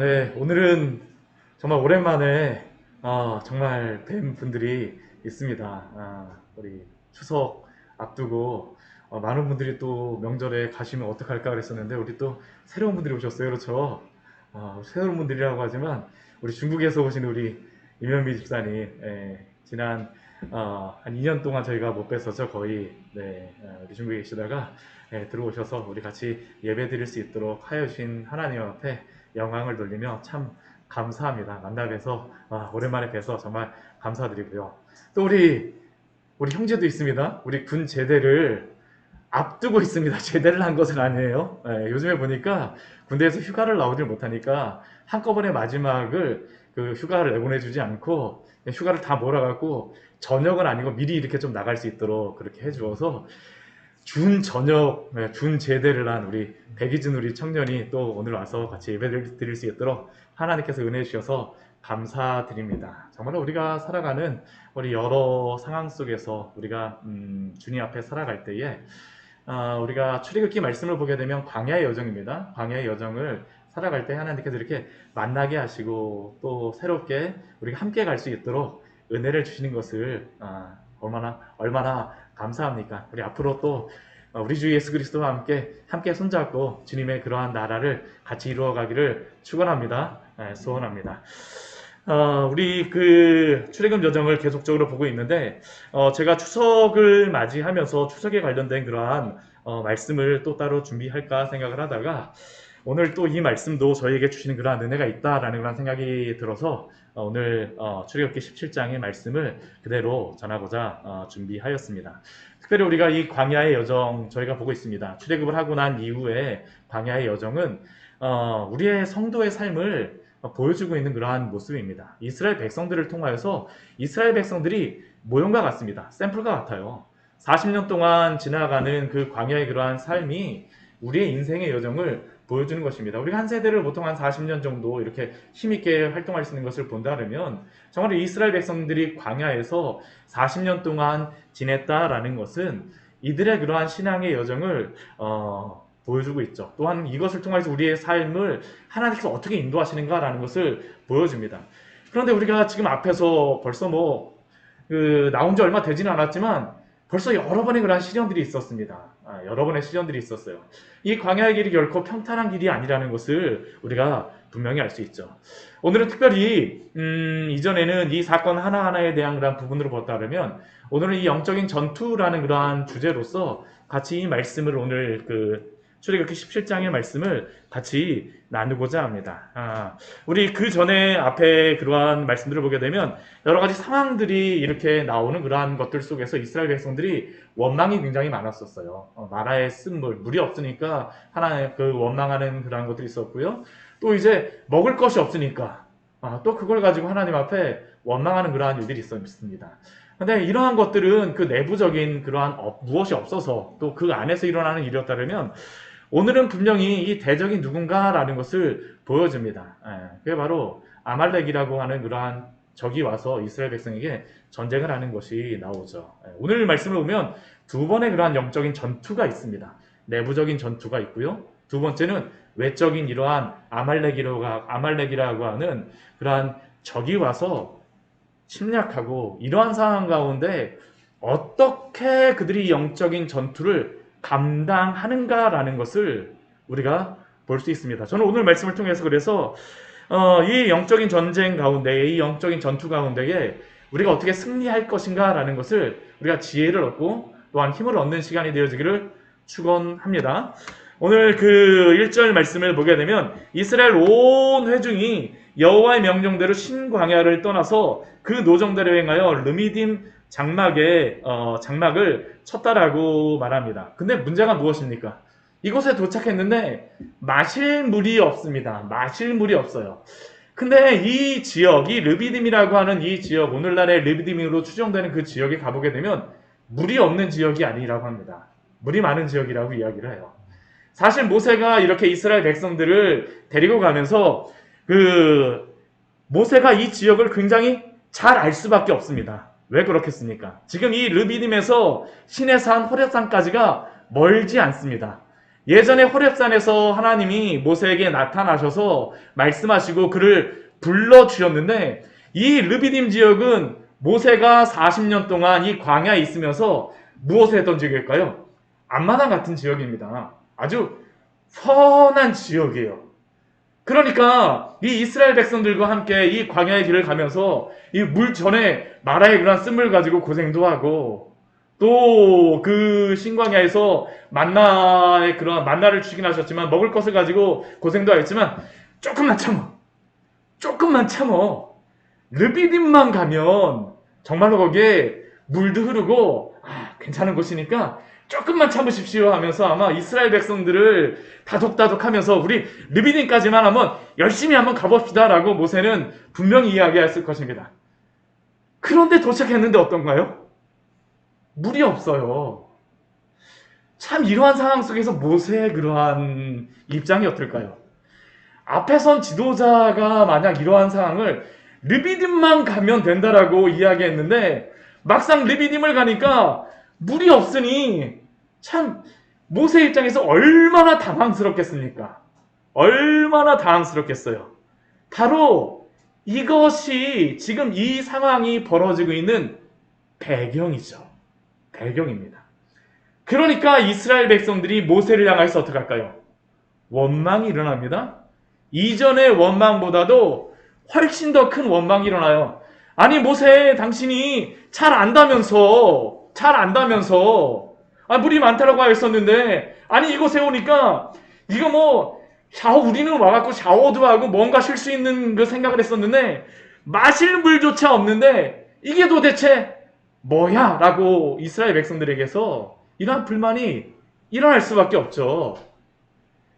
네, 오늘은 정말 오랜만에 정말 뵌 분들이 있습니다. 우리 추석 앞두고 많은 분들이 또 명절에 가시면 어떡할까 그랬었는데 우리 또 새로운 분들이 오셨어요. 그렇죠? 새로운 분들이라고 하지만 우리 중국에서 오신 우리 임현미 집사님, 지난 한 2년 동안 저희가 못 뵀었죠. 거의. 네, 우리 중국에 계시다가 들어오셔서 우리 같이 예배 드릴 수 있도록 하여 주신 하나님 앞에 영광을 돌리며 참 감사합니다. 만나 뵈서 오랜만에 뵈서 정말 감사드리고요. 또 우리 형제도 있습니다. 우리 군 제대를 앞두고 있습니다. 제대를 한 것은 아니에요. 요즘에 보니까 군대에서 휴가를 나오질 못하니까 한꺼번에 마지막을 그 휴가를 내보내주지 않고 휴가를 다 몰아갖고 저녁은 아니고 미리 이렇게 좀 나갈 수 있도록 그렇게 해주어서 준 저녁, 준 제대를 한 우리 백이준 우리 청년이 또 오늘 와서 같이 예배를 드릴 수 있도록 하나님께서 은혜 주셔서 감사드립니다. 정말 우리가 살아가는 우리 여러 상황 속에서 우리가 주님 앞에 살아갈 때에 우리가 출애굽기 말씀을 보게 되면 광야의 여정입니다. 광야의 여정을 살아갈 때 하나님께서 이렇게 만나게 하시고 또 새롭게 우리가 함께 갈 수 있도록 은혜를 주시는 것을 얼마나 감사합니까? 우리 앞으로 또 우리 주 예수 그리스도와 함께 손잡고 주님의 그러한 나라를 같이 이루어가기를 축원합니다. 소원합니다. 우리 그 출애굽 여정을 계속적으로 보고 있는데 제가 추석을 맞이하면서 추석에 관련된 그러한 말씀을 또 따로 준비할까 생각을 하다가 오늘 또 이 말씀도 저희에게 주시는 그러한 은혜가 있다라는 그런 생각이 들어서 오늘 출애굽기 17장의 말씀을 그대로 전하고자 준비하였습니다. 특별히 우리가 이 광야의 여정 저희가 보고 있습니다. 출애굽을 하고 난 이후에 광야의 여정은 우리의 성도의 삶을 보여주고 있는 그러한 모습입니다. 이스라엘 백성들을 통하여서 이스라엘 백성들이 모형과 같습니다. 샘플과 같아요. 40년 동안 지나가는 그 광야의 그러한 삶이 우리의 인생의 여정을 보여주는 것입니다. 우리가 한 세대를 보통 한 40년 정도 이렇게 힘있게 활동할 수 있는 것을 본다면 정말 이스라엘 백성들이 광야에서 40년 동안 지냈다라는 것은 이들의 그러한 신앙의 여정을 보여주고 있죠. 또한 이것을 통해서 우리의 삶을 하나님께서 어떻게 인도하시는가라는 것을 보여줍니다. 그런데 우리가 지금 앞에서 벌써 나온 지 얼마 되지는 않았지만 벌써 여러 번의 그러한 시련들이 있었습니다. 여러 번의 시련들이 있었어요. 이 광야의 길이 결코 평탄한 길이 아니라는 것을 우리가 분명히 알 수 있죠. 오늘은 특별히 이전에는 이 사건 하나하나에 대한 그런 부분으로 보았다면 오늘은 이 영적인 전투라는 그러한 주제로서 같이 이 말씀을 오늘 출애굽기 17장의 말씀을 같이 나누고자 합니다. 우리 그 전에 앞에 그러한 말씀들을 보게 되면 여러 가지 상황들이 이렇게 나오는 그러한 것들 속에서 이스라엘 백성들이 원망이 굉장히 많았었어요. 나라에 쓴 물이 없으니까 하나의 그 원망하는 그러한 것들이 있었고요. 또 이제 먹을 것이 없으니까 또 그걸 가지고 하나님 앞에 원망하는 그러한 일들이 있었습니다. 근데 이러한 것들은 그 내부적인 그러한 무엇이 없어서 또 그 안에서 일어나는 일이었다면 오늘은 분명히 이 대적이 누군가라는 것을 보여줍니다. 그게 바로 아말렉이라고 하는 그러한 적이 와서 이스라엘 백성에게 전쟁을 하는 것이 나오죠. 오늘 말씀을 보면 두 번의 그러한 영적인 전투가 있습니다. 내부적인 전투가 있고요. 두 번째는 외적인 이러한 아말렉이라고 하는 그러한 적이 와서 침략하고 이러한 상황 가운데 어떻게 그들이 영적인 전투를 감당하는가라는 것을 우리가 볼 수 있습니다. 저는 오늘 말씀을 통해서 그래서 이 영적인 전쟁 가운데, 이 영적인 전투 가운데에 우리가 어떻게 승리할 것인가라는 것을 우리가 지혜를 얻고 또한 힘을 얻는 시간이 되어지기를 축원합니다. 오늘 그 1절 말씀을 보게 되면 이스라엘 온 회중이 여호와의 명령대로 신광야를 떠나서 그 노정대로 행하여 르미딤 장막을 쳤다라고 말합니다. 근데 문제가 무엇입니까? 이곳에 도착했는데 마실 물이 없습니다. 마실 물이 없어요. 근데 이 지역, 이 르비딤이라고 하는 이 지역, 오늘날의 르비딤으로 추정되는 그 지역에 가보게 되면 물이 없는 지역이 아니라고 합니다. 물이 많은 지역이라고 이야기를 해요. 사실 모세가 이렇게 이스라엘 백성들을 데리고 가면서 모세가 이 지역을 굉장히 잘 알 수밖에 없습니다. 왜 그렇겠습니까? 지금 이 르비딤에서 시내산 호렙산까지가 멀지 않습니다. 예전에 호렙산에서 하나님이 모세에게 나타나셔서 말씀하시고 그를 불러주셨는데, 이 르비딤 지역은 모세가 40년 동안 이 광야에 있으면서 무엇을 했던 지역일까요? 앞마당 같은 지역입니다. 아주 선한 지역이에요. 그러니까 이 이스라엘 백성들과 함께 이 광야의 길을 가면서 이 물 전에 마라의 그런 쓴물 가지고 고생도 하고, 또 그 신광야에서 만나의 그런 만나를 주시긴 하셨지만 먹을 것을 가지고 고생도 하겠지만, 조금만 참어. 르비딤만 가면 정말로 거기에 물도 흐르고 괜찮은 곳이니까 조금만 참으십시오 하면서 아마 이스라엘 백성들을 다독다독하면서 우리 르비딤까지만 한번 열심히 한번 가봅시다 라고 모세는 분명히 이야기했을 것입니다. 그런데 도착했는데 어떤가요? 물이 없어요. 참 이러한 상황 속에서 모세의 그러한 입장이 어떨까요? 앞에 선 지도자가 만약 이러한 상황을 르비딤만 가면 된다라고 이야기했는데, 막상 르비딤을 가니까 물이 없으니 참 모세 입장에서 얼마나 당황스럽겠습니까? 얼마나 당황스럽겠어요. 바로 이것이 지금 이 상황이 벌어지고 있는 배경이죠. 배경입니다. 그러니까 이스라엘 백성들이 모세를 향해서 어떻게 할까요? 원망이 일어납니다. 이전의 원망보다도 훨씬 더 큰 원망이 일어나요. 아니 모세, 당신이 잘 안다면서 물이 많다라고 하였었는데, 아니 이곳에 오니까 이거 뭐 우리는 와갖고 샤워도 하고 뭔가 쉴 수 있는 그 생각을 했었는데 마실 물조차 없는데 이게 도대체 뭐야? 라고 이스라엘 백성들에게서 이러한 불만이 일어날 수밖에 없죠.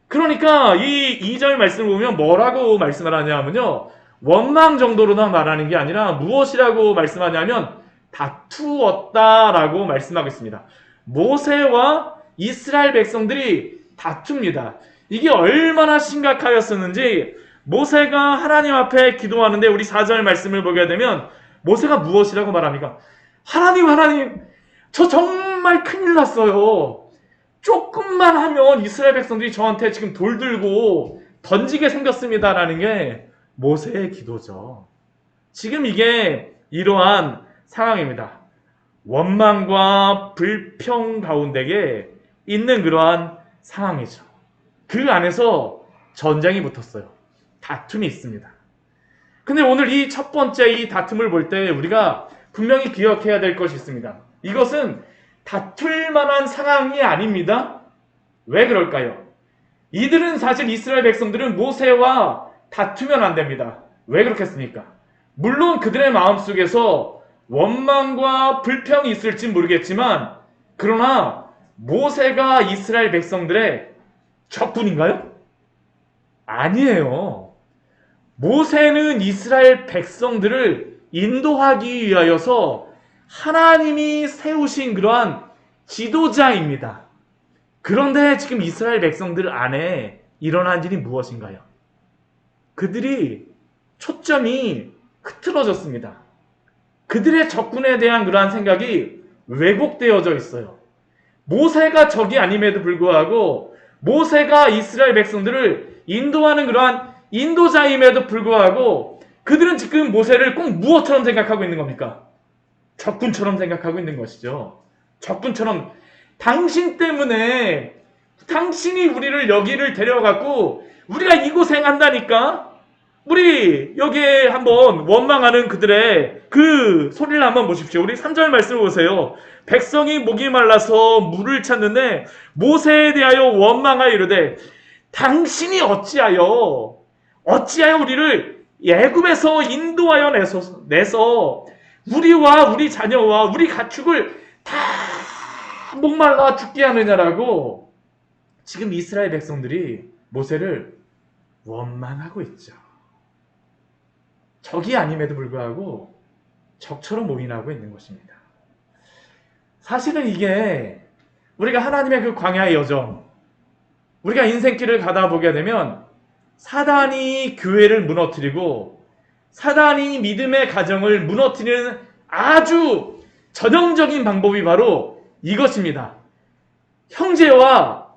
그러니까 이 2절 말씀을 보면 뭐라고 말씀을 하냐면요, 원망 정도로나 말하는 게 아니라 무엇이라고 말씀하냐면 다투었다라고 말씀하고 있습니다. 모세와 이스라엘 백성들이 다툽니다. 이게 얼마나 심각하였었는지 모세가 하나님 앞에 기도하는데, 우리 4절 말씀을 보게 되면 모세가 무엇이라고 말합니까? 하나님, 저 정말 큰일 났어요. 조금만 하면 이스라엘 백성들이 저한테 지금 돌 들고 던지게 생겼습니다라는 게 모세의 기도죠. 지금 이게 이러한 상황입니다. 원망과 불평 가운데에 있는 그러한 상황이죠. 그 안에서 전쟁이 붙었어요. 다툼이 있습니다. 근데 오늘 이 첫 번째 이 다툼을 볼 때 우리가 분명히 기억해야 될 것이 있습니다. 이것은 다툴 만한 상황이 아닙니다. 왜 그럴까요? 이들은 사실 이스라엘 백성들은 모세와 다투면 안 됩니다. 왜 그렇겠습니까? 물론 그들의 마음속에서 원망과 불평이 있을지 모르겠지만, 그러나 모세가 이스라엘 백성들의 적군인가요? 아니에요. 모세는 이스라엘 백성들을 인도하기 위하여서 하나님이 세우신 그러한 지도자입니다. 그런데 지금 이스라엘 백성들 안에 일어난 일이 무엇인가요? 그들이 초점이 흐트러졌습니다. 그들의 적군에 대한 그러한 생각이 왜곡되어져 있어요. 모세가 적이 아님에도 불구하고, 모세가 이스라엘 백성들을 인도하는 그러한 인도자임에도 불구하고, 그들은 지금 모세를 꼭 무엇처럼 생각하고 있는 겁니까? 적군처럼 생각하고 있는 것이죠. 적군처럼, 당신 때문에, 당신이 우리를 여기를 데려갖고 우리가 이 고생한다니까? 우리 여기에 한번 원망하는 그들의 그 소리를 한번 보십시오. 우리 3절 말씀을 보세요. 백성이 목이 말라서 물을 찾는데 모세에 대하여 원망하여 이르되, 당신이 어찌하여 우리를 애굽에서 인도하여 내서 우리와 우리 자녀와 우리 가축을 다 목말라 죽게 하느냐라고 지금 이스라엘 백성들이 모세를 원망하고 있죠. 적이 아님에도 불구하고 적처럼 모인하고 있는 것입니다. 사실은 이게 우리가 하나님의 그 광야의 여정, 우리가 인생길을 가다 보게 되면 사단이 교회를 무너뜨리고 사단이 믿음의 가정을 무너뜨리는 아주 전형적인 방법이 바로 이것입니다. 형제와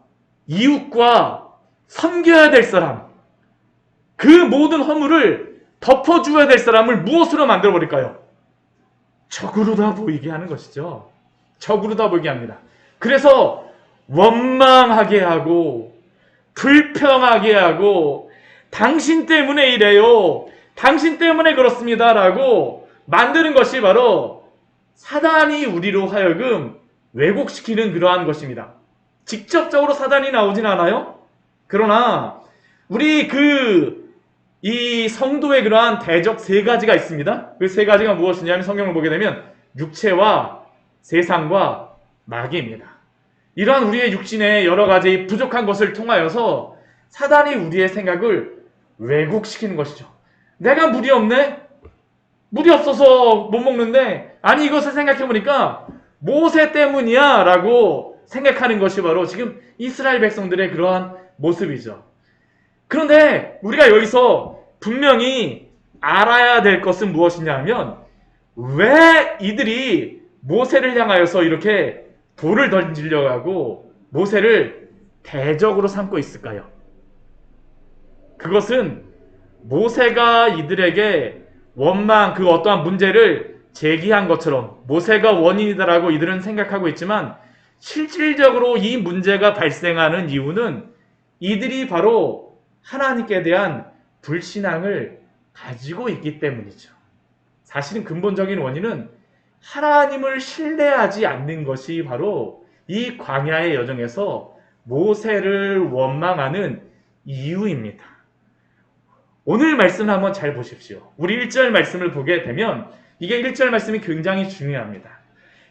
이웃과 섬겨야 될 사람, 그 모든 허물을 덮어주어야 될 사람을 무엇으로 만들어 버릴까요? 적으로 다 보이게 하는 것이죠. 적으로 다 보이게 합니다. 그래서 원망하게 하고 불평하게 하고 당신 때문에 이래요, 당신 때문에 그렇습니다 라고 만드는 것이 바로 사단이 우리로 하여금 왜곡시키는 그러한 것입니다. 직접적으로 사단이 나오진 않아요. 그러나 우리 이 성도의 그러한 대적 세 가지가 있습니다. 그 세 가지가 무엇이냐면 성경을 보게 되면 육체와 세상과 마귀입니다. 이러한 우리의 육신의 여러 가지 부족한 것을 통하여서 사단이 우리의 생각을 왜곡시키는 것이죠. 내가 물이 없네? 물이 없어서 못 먹는데, 아니 이것을 생각해보니까 모세 때문이야 라고 생각하는 것이 바로 지금 이스라엘 백성들의 그러한 모습이죠. 그런데 우리가 여기서 분명히 알아야 될 것은 무엇이냐 하면, 왜 이들이 모세를 향하여서 이렇게 돌을 던지려고 하고 모세를 대적으로 삼고 있을까요? 그것은 모세가 이들에게 원망, 그 어떠한 문제를 제기한 것처럼 모세가 원인이다라고 이들은 생각하고 있지만, 실질적으로 이 문제가 발생하는 이유는 이들이 바로 하나님께 대한 불신앙을 가지고 있기 때문이죠. 사실은 근본적인 원인은 하나님을 신뢰하지 않는 것이 바로 이 광야의 여정에서 모세를 원망하는 이유입니다. 오늘 말씀을 한번 잘 보십시오. 우리 1절 말씀을 보게 되면 이게 1절 말씀이 굉장히 중요합니다.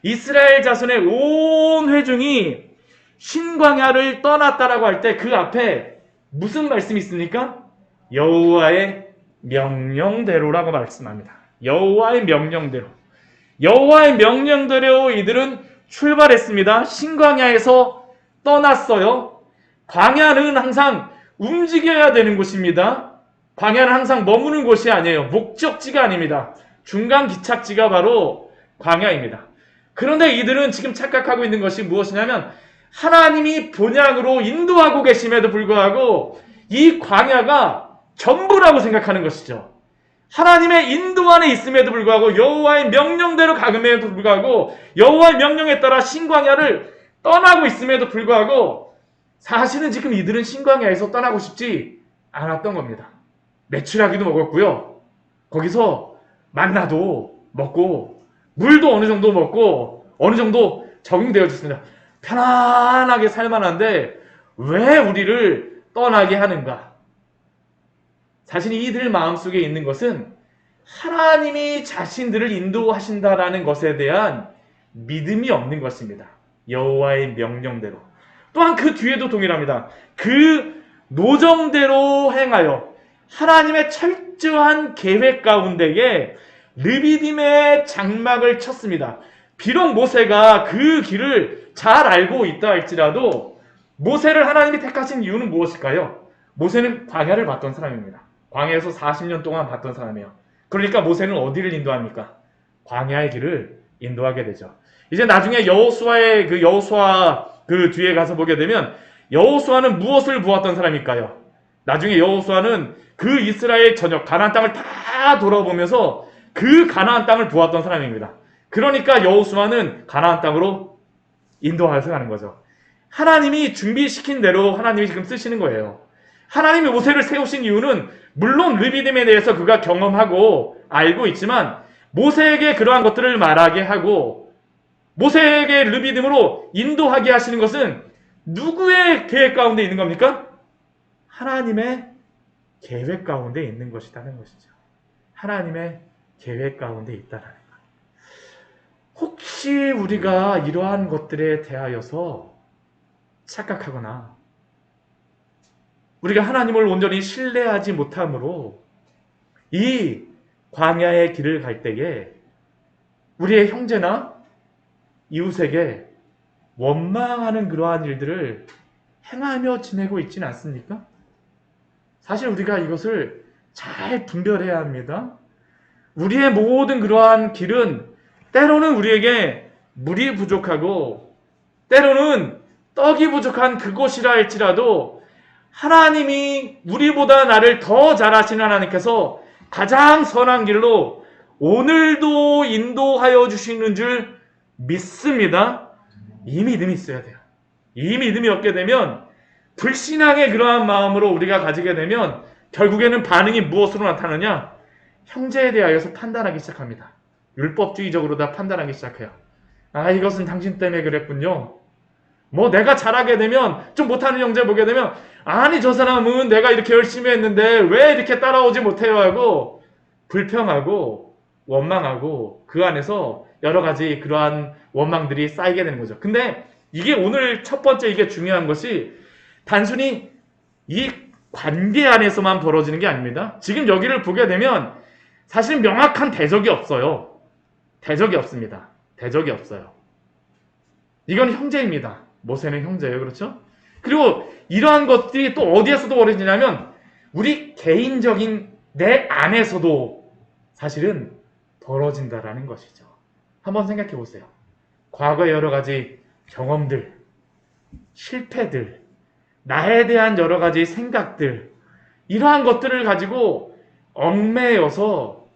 이스라엘 자손의 온 회중이 신광야를 떠났다라고 할 때 그 앞에 무슨 말씀이 있습니까? 여호와의 명령대로라고 말씀합니다. 여호와의 명령대로. 여호와의 명령대로 이들은 출발했습니다. 신광야에서 떠났어요. 광야는 항상 움직여야 되는 곳입니다. 광야는 항상 머무는 곳이 아니에요. 목적지가 아닙니다. 중간 기착지가 바로 광야입니다. 그런데 이들은 지금 착각하고 있는 것이 무엇이냐면, 하나님이 본향으로 인도하고 계심에도 불구하고 이 광야가 전부라고 생각하는 것이죠. 하나님의 인도 안에 있음에도 불구하고, 여호와의 명령대로 가금에도 불구하고, 여호와의 명령에 따라 신광야를 떠나고 있음에도 불구하고, 사실은 지금 이들은 신광야에서 떠나고 싶지 않았던 겁니다. 메추라기도 먹었고요, 거기서 만나도 먹고 물도 어느 정도 먹고 어느 정도 적응되어졌습니다. 편안하게 살만한데 왜 우리를 떠나게 하는가? 사실 이들 마음속에 있는 것은 하나님이 자신들을 인도하신다라는 것에 대한 믿음이 없는 것입니다. 여호와의 명령대로. 또한 그 뒤에도 동일합니다. 그 노정대로 행하여 하나님의 철저한 계획 가운데에 르비딤의 장막을 쳤습니다. 비록 모세가 그 길을 잘 알고 있다 할지라도 모세를 하나님이 택하신 이유는 무엇일까요? 모세는 광야를 봤던 사람입니다. 광야에서 40년 동안 봤던 사람이에요. 그러니까 모세는 어디를 인도합니까? 광야의 길을 인도하게 되죠. 이제 나중에 여호수아의 여호수아 그 뒤에 가서 보게 되면, 여호수아는 무엇을 보았던 사람일까요? 나중에 여호수아는 그 이스라엘 전역 가나안 땅을 다 돌아보면서 그 가나안 땅을 보았던 사람입니다. 그러니까 여호수아는 가나안 땅으로 인도하여서 가는 거죠. 하나님이 준비시킨 대로 하나님이 지금 쓰시는 거예요. 하나님이 모세를 세우신 이유는 물론 르비딤에 대해서 그가 경험하고 알고 있지만, 모세에게 그러한 것들을 말하게 하고 모세에게 르비딤으로 인도하게 하시는 것은 누구의 계획 가운데 있는 겁니까? 하나님의 계획 가운데 있는 것이라는 것이죠. 하나님의 계획 가운데 있다라는 것. 혹시 우리가 이러한 것들에 대하여서 착각하거나 우리가 하나님을 온전히 신뢰하지 못함으로 이 광야의 길을 갈 때에 우리의 형제나 이웃에게 원망하는 그러한 일들을 행하며 지내고 있지는 않습니까? 사실 우리가 이것을 잘 분별해야 합니다. 우리의 모든 그러한 길은 때로는 우리에게 물이 부족하고 때로는 떡이 부족한 그곳이라 할지라도 하나님이 우리보다 나를 더 잘하시는 하나님께서 가장 선한 길로 오늘도 인도하여 주시는 줄 믿습니다. 이 믿음이 있어야 돼요. 이 믿음이 없게 되면 불신앙의 그러한 마음으로 우리가 가지게 되면 결국에는 반응이 무엇으로 나타나냐? 형제에 대하여서 판단하기 시작합니다. 율법주의적으로 다 판단하기 시작해요. 아, 이것은 당신 때문에 그랬군요. 뭐 내가 잘하게 되면, 좀 못하는 형제 보게 되면, 아니 저 사람은 내가 이렇게 열심히 했는데 왜 이렇게 따라오지 못해요 하고 불평하고 원망하고 그 안에서 여러 가지 그러한 원망들이 쌓이게 되는 거죠. 근데 이게 오늘 첫 번째 이게 중요한 것이 단순히 이 관계 안에서만 벌어지는 게 아닙니다. 지금 여기를 보게 되면 사실 명확한 대적이 없어요. 대적이 없습니다. 대적이 없어요. 이건 형제입니다. 모세는 형제예요. 그렇죠? 그리고 이러한 것들이 또 어디에서도 벌어지냐면 우리 개인적인 내 안에서도 사실은 벌어진다라는 것이죠. 한번 생각해 보세요. 과거의 여러 가지 경험들, 실패들, 나에 대한 여러 가지 생각들, 이러한 것들을 가지고 얽매여서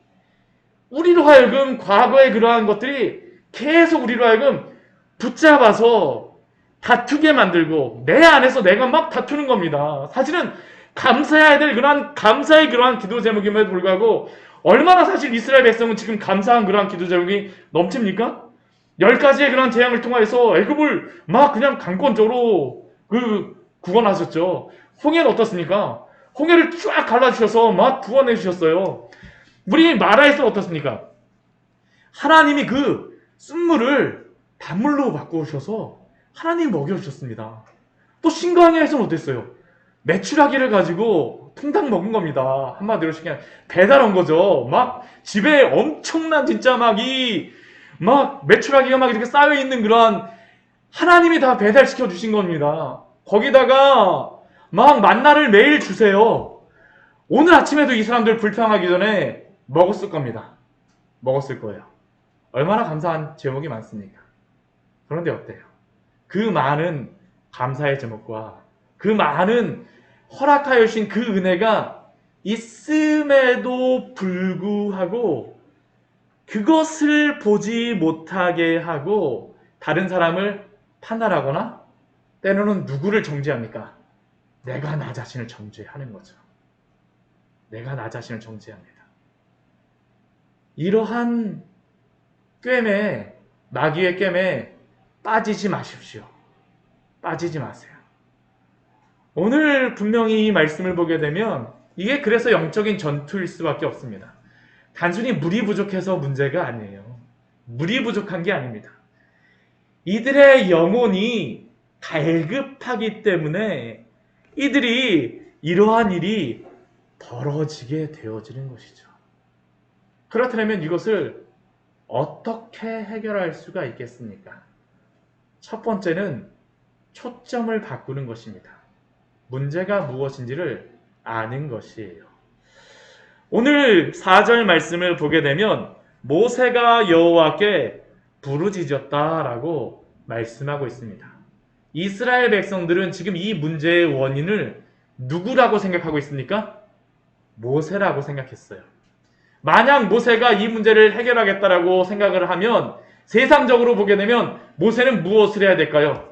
우리로 하여금 과거의 그러한 것들이 계속 우리로 하여금 붙잡아서 다투게 만들고 내 안에서 내가 막 다투는 겁니다. 사실은 감사해야 될 그러한 감사의 그러한 기도 제목임에도 불구하고 얼마나 사실 이스라엘 백성은 지금 감사한 그러한 기도 제목이 넘칩니까? 10가지의 그러한 재앙을 통해서 애굽을 막 그냥 강권적으로 구원하셨죠. 홍해는 어떻습니까? 홍해를 쫙 갈라주셔서 막 구원해 주셨어요. 우리 마라에서 어떻습니까? 하나님이 그 쓴물을 단물로 바꾸셔서 하나님이 먹여주셨습니다. 또 신강야에서는 어땠어요? 메추라기를 가지고 통닭 먹은 겁니다. 한마디로 그냥 배달 온 거죠. 막 집에 엄청난 진짜 막 메추라기가 막 이렇게 쌓여있는 그러한 하나님이 다 배달시켜 주신 겁니다. 거기다가 막 만나를 매일 주세요. 오늘 아침에도 이 사람들 불평하기 전에 먹었을 겁니다. 먹었을 거예요. 얼마나 감사한 제목이 많습니까? 그런데 어때요? 그 많은 감사의 제목과 그 많은 허락하여 주신 그 은혜가 있음에도 불구하고 그것을 보지 못하게 하고 다른 사람을 판단하거나 때로는 누구를 정죄합니까? 내가 나 자신을 정죄하는 거죠. 내가 나 자신을 정죄합니다. 이러한 꿰매, 마귀의 꿰매 빠지지 마십시오. 빠지지 마세요. 오늘 분명히 이 말씀을 보게 되면 이게 그래서 영적인 전투일 수밖에 없습니다. 단순히 물이 부족해서 문제가 아니에요. 물이 부족한 게 아닙니다. 이들의 영혼이 갈급하기 때문에 이들이 이러한 일이 벌어지게 되어지는 것이죠. 그렇다면 이것을 어떻게 해결할 수가 있겠습니까? 첫 번째는 초점을 바꾸는 것입니다. 문제가 무엇인지를 아는 것이에요. 오늘 4절 말씀을 보게 되면 모세가 여호와께 부르짖었다라고 말씀하고 있습니다. 이스라엘 백성들은 지금 이 문제의 원인을 누구라고 생각하고 있습니까? 모세라고 생각했어요. 만약 모세가 이 문제를 해결하겠다라고 생각을 하면 세상적으로 보게 되면 모세는 무엇을 해야 될까요?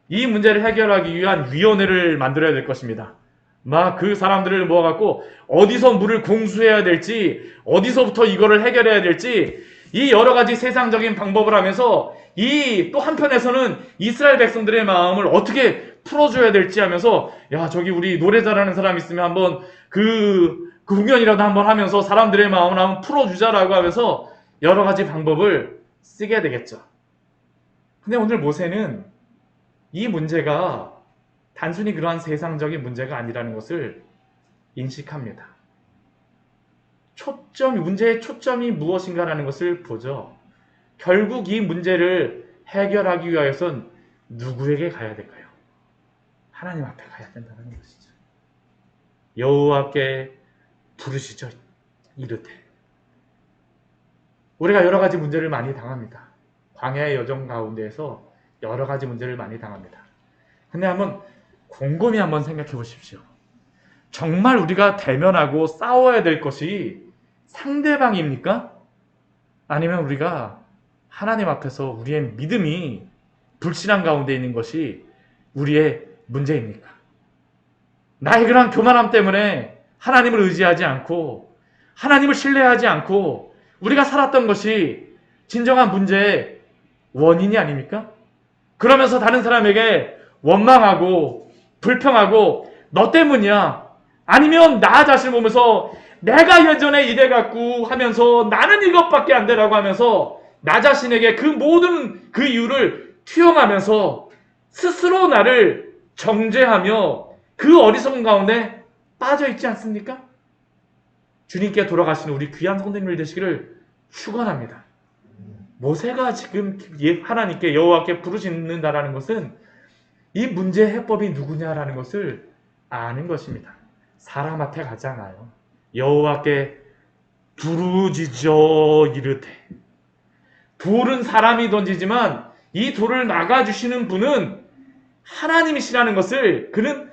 이 문제를 해결하기 위한 위원회를 만들어야 될 것입니다. 막 그 사람들을 모아갖고 어디서 물을 공수해야 될지 어디서부터 이거를 해결해야 될지 이 여러 가지 세상적인 방법을 하면서 이 또 한편에서는 이스라엘 백성들의 마음을 어떻게 풀어줘야 될지 하면서 야 저기 우리 노래 잘하는 사람 있으면 한번 그 공연이라도 한번 하면서 사람들의 마음을 한번 풀어주자라고 하면서 여러 가지 방법을 쓰게 되겠죠. 근데 오늘 모세는 이 문제가 단순히 그러한 세상적인 문제가 아니라는 것을 인식합니다. 문제의 초점이 무엇인가라는 것을 보죠. 결국 이 문제를 해결하기 위하여선 누구에게 가야 될까요? 하나님 앞에 가야 된다는 것이죠. 여호와께 부르시죠. 이르되. 우리가 여러 가지 문제를 많이 당합니다. 광야의 여정 가운데에서 여러 가지 문제를 많이 당합니다. 근데 한번 곰곰이 한번 생각해 보십시오. 정말 우리가 대면하고 싸워야 될 것이 상대방입니까? 아니면 우리가 하나님 앞에서 우리의 믿음이 불신앙 가운데 있는 것이 우리의 문제입니까? 나의 그런 교만함 때문에 하나님을 의지하지 않고 하나님을 신뢰하지 않고 우리가 살았던 것이 진정한 문제의 원인이 아닙니까? 그러면서 다른 사람에게 원망하고 불평하고 너 때문이야. 아니면 나 자신을 보면서 내가 예전에 이래갖고 하면서 나는 이것밖에 안 되라고 하면서 나 자신에게 그 모든 그 이유를 투영하면서 스스로 나를 정죄하며 그 어리석은 가운데 빠져 있지 않습니까? 주님께 돌아가시는 우리 귀한 성도님들 되시기를 축원합니다. 모세가 지금 하나님께 여호와께 부르짖는다라는 것은 이 문제의 해법이 누구냐라는 것을 아는 것입니다. 사람 앞에 가잖아요. 여호와께 부르짖어 이르되, 돌은 사람이 던지지만 이 돌을 막아주시는 분은 하나님이시라는 것을 그는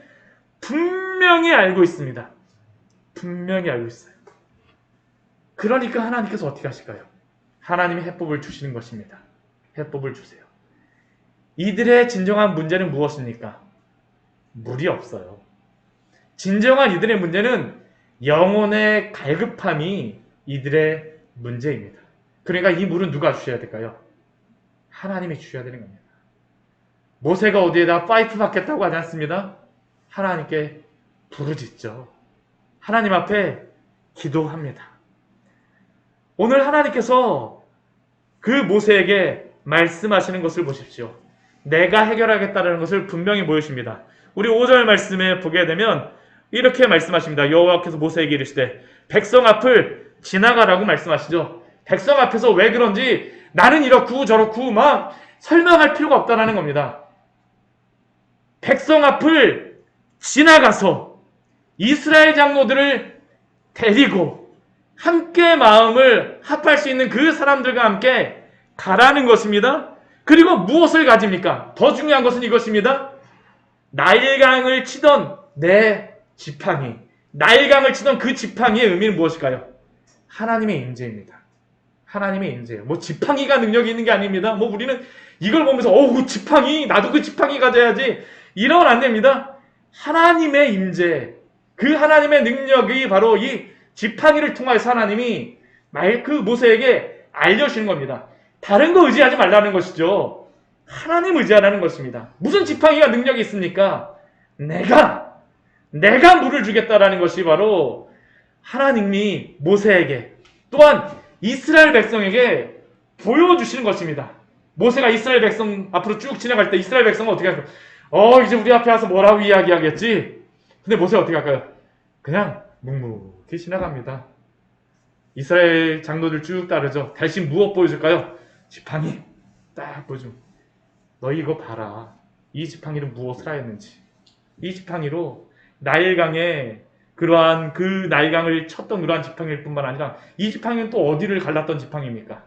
분명히 알고 있습니다. 분명히 알고 있어요. 그러니까 하나님께서 어떻게 하실까요? 하나님이 해법을 주시는 것입니다. 해법을 주세요. 이들의 진정한 문제는 무엇입니까? 물이 없어요. 진정한 이들의 문제는 영혼의 갈급함이 이들의 문제입니다. 그러니까 이 물은 누가 주셔야 될까요? 하나님이 주셔야 되는 겁니다. 모세가 어디에다 파이프 받겠다고 하지 않습니다. 하나님께 부르짖죠. 하나님 앞에 기도합니다. 오늘 하나님께서 그 모세에게 말씀하시는 것을 보십시오. 내가 해결하겠다는 것을 분명히 보여줍니다. 우리 5절 말씀에 보게 되면 이렇게 말씀하십니다. 여호와께서 모세에게 이르시되 백성 앞을 지나가라고 말씀하시죠. 백성 앞에서 왜 그런지 나는 이렇고 저렇고 막 설명할 필요가 없다는 겁니다. 백성 앞을 지나가서 이스라엘 장로들을 데리고 함께 마음을 합할 수 있는 그 사람들과 함께 가라는 것입니다. 그리고 무엇을 가집니까? 더 중요한 것은 이것입니다. 나일강을 치던 내 지팡이, 나일강을 치던 그 지팡이의 의미는 무엇일까요? 하나님의 임재입니다. 하나님의 임재예요. 뭐 지팡이가 능력이 있는 게 아닙니다. 뭐 우리는 이걸 보면서 그 지팡이, 나도 그 지팡이 가져야지, 이러면 안 됩니다. 하나님의 임재, 그 하나님의 능력이 바로 이 지팡이를 통해서 하나님이 그 모세에게 알려주시는 겁니다. 다른 거 의지하지 말라는 것이죠. 하나님 의지하라는 것입니다. 무슨 지팡이가 능력이 있습니까? 내가 물을 주겠다라는 것이 바로 하나님이 모세에게 또한 이스라엘 백성에게 보여주시는 것입니다. 모세가 이스라엘 백성 앞으로 쭉 지나갈 때 이스라엘 백성은 어떻게 할까요? 이제 우리 앞에 와서 뭐라고 이야기하겠지? 근데 모세가 어떻게 할까요? 그냥 묵묵히 지나갑니다. 이스라엘 장로들 쭉 따르죠. 대신 무엇 보여줄까요? 지팡이 딱 보여줘. 너희 이거 봐라. 이 지팡이는 무엇을 하였는지. 이 지팡이로 나일강에 그러한 그 나일강을 쳤던 그러한 지팡이일 뿐만 아니라 이 지팡이는 또 어디를 갈랐던 지팡이입니까?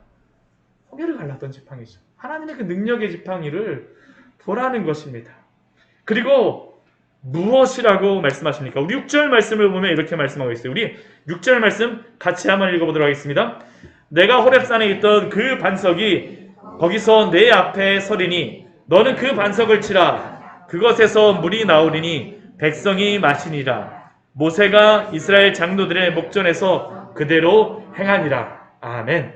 홍해를 갈랐던 지팡이죠. 하나님의 그 능력의 지팡이를 보라는 것입니다. 그리고 무엇이라고 말씀하십니까? 우리 6절 말씀을 보면 이렇게 말씀하고 있어요. 우리 6절 말씀 같이 한번 읽어보도록 하겠습니다. 내가 호렙산에 있던 그 반석이 거기서 내 앞에 서리니 너는 그 반석을 치라. 그것에서 물이 나오리니 백성이 마시니라. 모세가 이스라엘 장로들의 목전에서 그대로 행하니라. 아멘.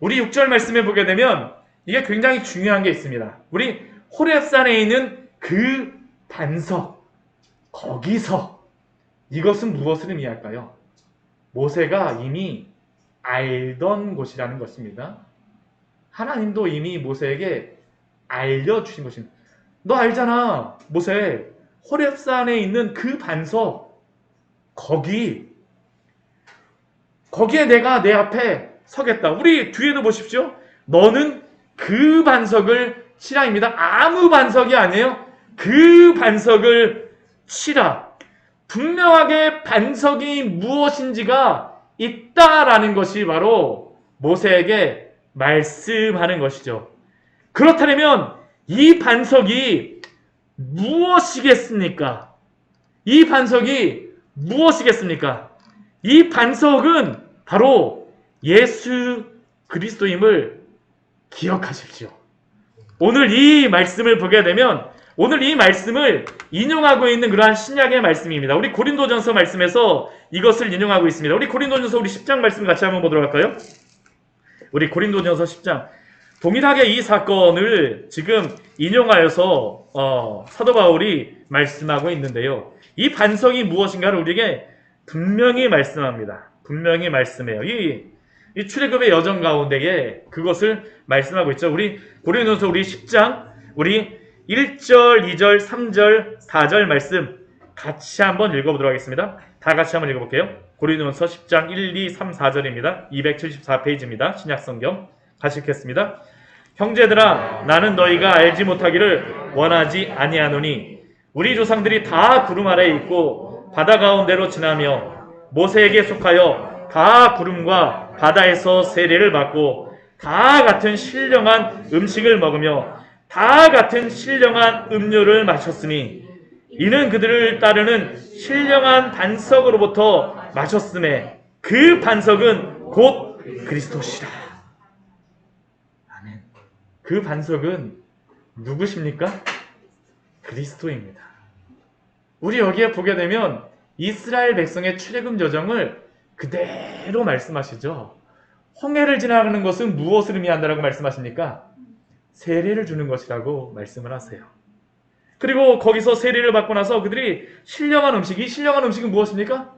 우리 6절 말씀에 보게 되면 이게 굉장히 중요한 게 있습니다. 우리 호렙산에 있는 그 반석, 거기서 이것은 무엇을 의미할까요? 모세가 이미 알던 곳이라는 것입니다. 하나님도 이미 모세에게 알려주신 것입니다. 너 알잖아, 모세. 호렙산에 있는 그 반석, 거기에 내가 내 앞에 서겠다. 우리 뒤에도 보십시오. 너는 그 반석을 치라입니다. 아무 반석이 아니에요. 그 반석을 치라. 분명하게 반석이 무엇인지가 있다라는 것이 바로 모세에게 말씀하는 것이죠. 그렇다면 이 반석이 무엇이겠습니까? 이 반석이 무엇이겠습니까? 이 반석은 바로 예수 그리스도임을 기억하십시오. 오늘 이 말씀을 보게 되면 오늘 이 말씀을 인용하고 있는 그러한 신약의 말씀입니다. 우리 고린도전서 말씀에서 이것을 인용하고 있습니다. 우리 고린도전서 우리 10장 말씀 같이 한번 보도록 할까요? 우리 고린도전서 10장 동일하게 이 사건을 지금 인용하여서 사도 바울이 말씀하고 있는데요. 이 반석이 무엇인가를 우리에게 분명히 말씀합니다. 분명히 말씀해요. 이 출애굽의 여정 가운데에 그것을 말씀하고 있죠. 우리 고린도전서 우리 10장 우리 1절, 2절, 3절, 4절 말씀 같이 한번 읽어보도록 하겠습니다. 다 같이 한번 읽어볼게요. 고린도전서 10장 1, 2, 3, 4절입니다. 274페이지입니다. 신약성경 같이 읽겠습니다. 형제들아 나는 너희가 알지 못하기를 원하지 아니하노니 우리 조상들이 다 구름 아래에 있고 바다 가운데로 지나며 모세에게 속하여 다 구름과 바다에서 세례를 받고 다 같은 신령한 음식을 먹으며 다 같은 신령한 음료를 마셨으니 이는 그들을 따르는 신령한 반석으로부터 마셨음에 그 반석은 곧 그리스도시라. 아멘. 그 반석은 누구십니까? 그리스도입니다. 우리 여기에 보게 되면 이스라엘 백성의 출애굽 여정을 그대로 말씀하시죠. 홍해를 지나가는 것은 무엇을 의미한다라고 말씀하십니까? 세례를 주는 것이라고 말씀을 하세요. 그리고 거기서 세례를 받고 나서 그들이 신령한 음식, 이 신령한 음식은 무엇입니까?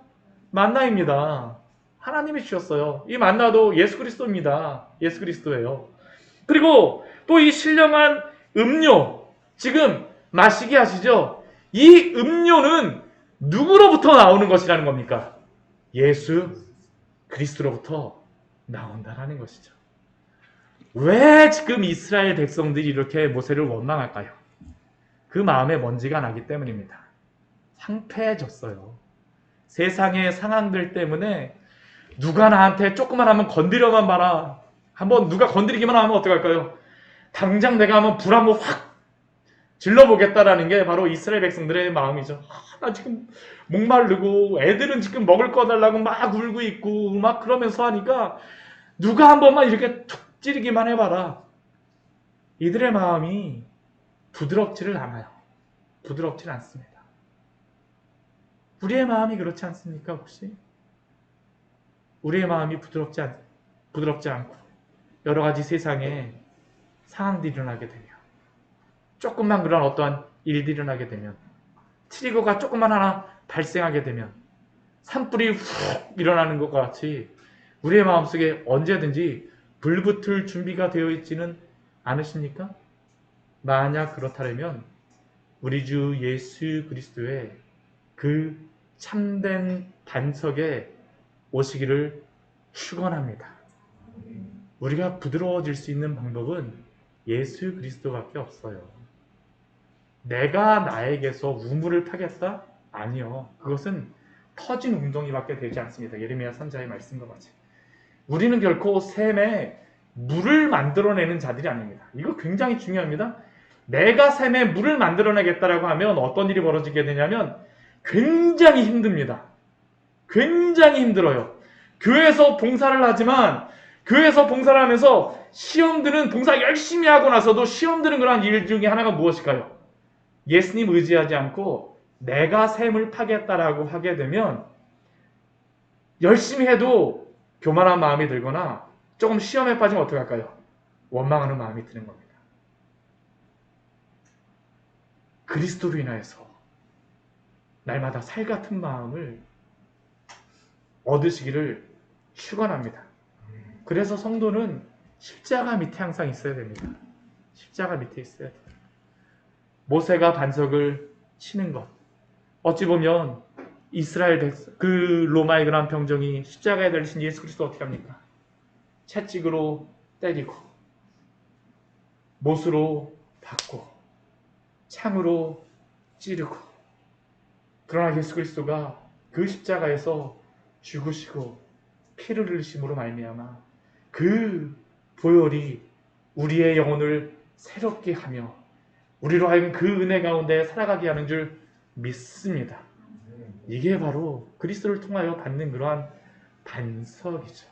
만나입니다. 하나님이 주셨어요. 이 만나도 예수 그리스도입니다. 예수 그리스도예요. 그리고 또 이 신령한 음료, 지금 마시게 하시죠? 이 음료는 누구로부터 나오는 것이라는 겁니까? 예수 그리스도로부터 나온다라는 것이죠. 왜 지금 이스라엘 백성들이 이렇게 모세를 원망할까요? 그 마음에 먼지가 나기 때문입니다. 상패해졌어요. 세상의 상황들 때문에 누가 나한테 조금만 하면 건드려만 봐라. 한번 누가 건드리기만 하면 어떡할까요? 당장 내가 한번 불 한번 확 질러보겠다라는 게 바로 이스라엘 백성들의 마음이죠. 나 지금 목마르고 애들은 지금 먹을 거 달라고 막 울고 있고 막 그러면서 하니까 누가 한 번만 이렇게 툭 찌르기만 해봐라. 이들의 마음이 부드럽지를 않아요. 부드럽지는 않습니다. 우리의 마음이 그렇지 않습니까 혹시? 우리의 마음이 부드럽지 않고 여러 가지 세상에 상황들이 일어나게 되면 조금만 그런 어떠한 일들이 일어나게 되면 트리거가 조금만 하나 발생하게 되면 산불이 훅 일어나는 것과 같이 우리의 마음속에 언제든지 불붙을 준비가 되어 있지는 않으십니까? 만약 그렇다면 우리 주 예수 그리스도의 그 참된 반석에 오시기를 축원합니다. 우리가 부드러워질 수 있는 방법은 예수 그리스도밖에 없어요. 내가 나에게서 우물을 파겠다? 아니요. 그것은 터진 웅덩이밖에 되지 않습니다. 예레미야 3장의 말씀과 같이. 우리는 결코 샘에 물을 만들어내는 자들이 아닙니다. 이거 굉장히 중요합니다. 내가 샘에 물을 만들어내겠다라고 하면 어떤 일이 벌어지게 되냐면 굉장히 힘듭니다. 굉장히 힘들어요. 교회에서 봉사를 하지만 교회에서 봉사를 하면서 시험드는 봉사 열심히 하고 나서도 시험드는 그런 일 중에 하나가 무엇일까요? 예수님 의지하지 않고 내가 샘을 파겠다라고 하게 되면 열심히 해도 교만한 마음이 들거나 조금 시험에 빠지면 어떻게 할까요? 원망하는 마음이 드는 겁니다. 그리스도로 인하여서 날마다 살 같은 마음을 얻으시기를 축원합니다. 그래서 성도는 십자가 밑에 항상 있어야 됩니다. 십자가 밑에 있어야 돼요. 모세가 반석을 치는 것. 어찌 보면 이스라엘 백성, 그 로마의 그런 병정이 십자가에 달리신 예수 그리스도 어떻게 합니까? 채찍으로 때리고 못으로 박고 창으로 찌르고 그러나 예수 그리스도가 그 십자가에서 죽으시고 피를 흘리심으로 말미암아 그 보혈이 우리의 영혼을 새롭게 하며 우리로 하여금 그 은혜 가운데 살아가게 하는 줄 믿습니다. 이게 바로 그리스도를 통하여 받는 그러한 반석이죠.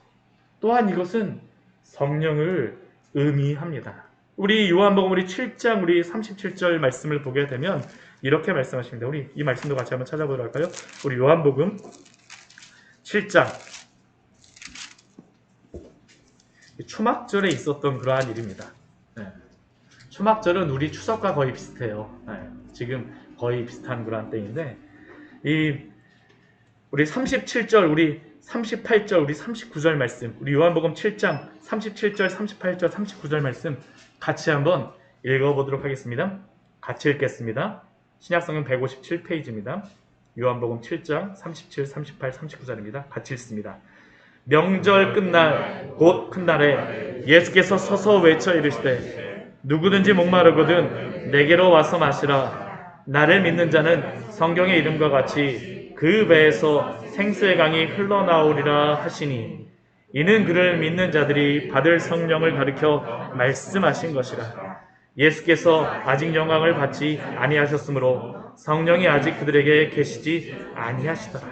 또한 이것은 성령을 의미합니다. 우리 요한복음 우리 7장 우리 37절 말씀을 보게 되면 이렇게 말씀하십니다. 우리 이 말씀도 같이 한번 찾아보도록 할까요? 우리 요한복음 7장 초막절에 있었던 그러한 일입니다. 네. 초막절은 우리 추석과 거의 비슷해요. 네. 지금 거의 비슷한 그러한 때인데 우리 37절, 우리 38절, 우리 39절 말씀, 우리 요한복음 7장 37절, 38절, 39절 말씀 같이 한번 읽어보도록 하겠습니다. 같이 읽겠습니다. 신약성경 157페이지입니다. 요한복음 7장 37, 38, 39절입니다. 같이 읽습니다. 명절 끝날 곧 큰 날에 예수께서 서서 외쳐 이르시되 누구든지 목마르거든 내게로 와서 마시라. 나를 믿는 자는 성경의 이름과 같이 그 배에서 생수의 강이 흘러나오리라 하시니 이는 그를 믿는 자들이 받을 성령을 가리켜 말씀하신 것이라. 예수께서 아직 영광을 받지 아니하셨으므로 성령이 아직 그들에게 계시지 아니하시더라.